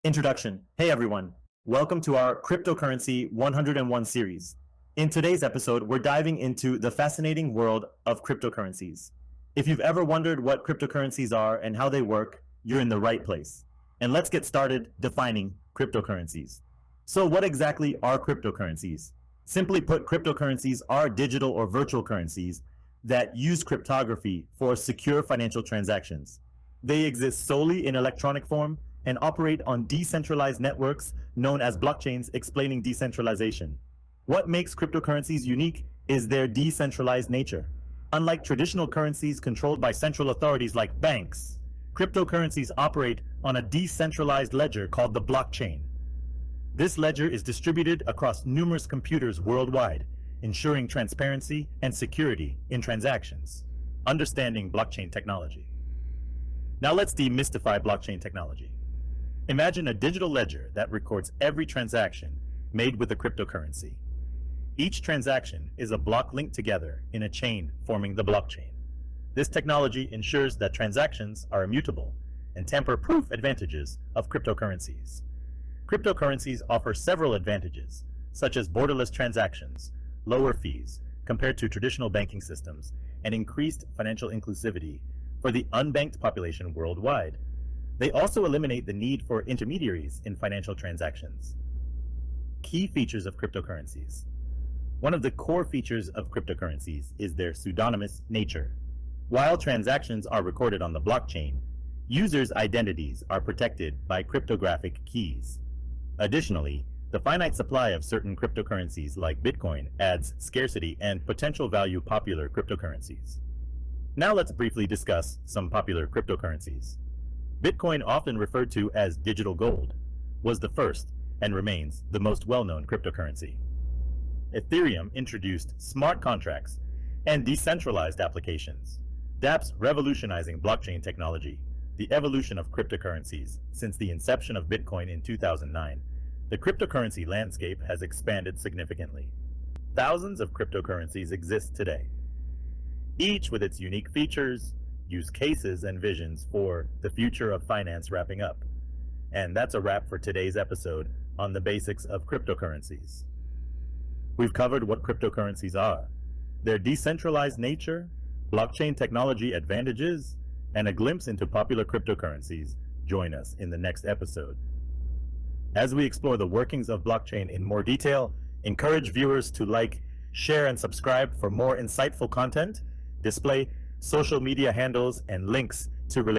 Introduction. Hey everyone. Welcome to our Cryptocurrency 101 series. In today's episode, we're diving into the fascinating world of cryptocurrencies. If you've ever wondered what cryptocurrencies are and how they work, you're in the right place. And let's get started defining cryptocurrencies. So what exactly are cryptocurrencies? Simply put, cryptocurrencies are digital or virtual currencies that use cryptography for secure financial transactions. They exist solely in electronic form and operate on decentralized networks known as blockchains, explaining decentralization. What makes cryptocurrencies unique is their decentralized nature. Unlike traditional currencies controlled by central authorities like banks, cryptocurrencies operate on a decentralized ledger called the blockchain. This ledger is distributed across numerous computers worldwide, ensuring transparency and security in transactions. Understanding blockchain technology. Now let's demystify blockchain technology. Imagine a digital ledger that records every transaction made with a cryptocurrency. Each transaction is a block linked together in a chain forming the blockchain. This technology ensures that transactions are immutable and tamper-proof advantages of cryptocurrencies. Cryptocurrencies offer several advantages, such as borderless transactions, lower fees compared to traditional banking systems, and increased financial inclusivity for the unbanked population worldwide. They also eliminate the need for intermediaries in financial transactions. Key features of cryptocurrencies. One of the core features of cryptocurrencies is their pseudonymous nature. While transactions are recorded on the blockchain, users' identities are protected by cryptographic keys. Additionally, the finite supply of certain cryptocurrencies like Bitcoin adds scarcity and potential value popular cryptocurrencies. Now let's briefly discuss some popular cryptocurrencies. Bitcoin, often referred to as digital gold, was the first and remains the most well-known cryptocurrency. Ethereum introduced smart contracts and decentralized applications, dApps revolutionizing blockchain technology. The evolution of cryptocurrencies. Since the inception of Bitcoin in 2009, the cryptocurrency landscape has expanded significantly. Thousands of cryptocurrencies exist today, each with its unique features, use cases, and visions for the future of finance wrapping up. And that's a wrap for today's episode on the basics of cryptocurrencies. We've covered what cryptocurrencies are, their decentralized nature, blockchain technology advantages, and a glimpse into popular cryptocurrencies. Join us in the next episode. As we explore the workings of blockchain in more detail, encourage viewers to like, share, and subscribe for more insightful content. Display social media handles and links to related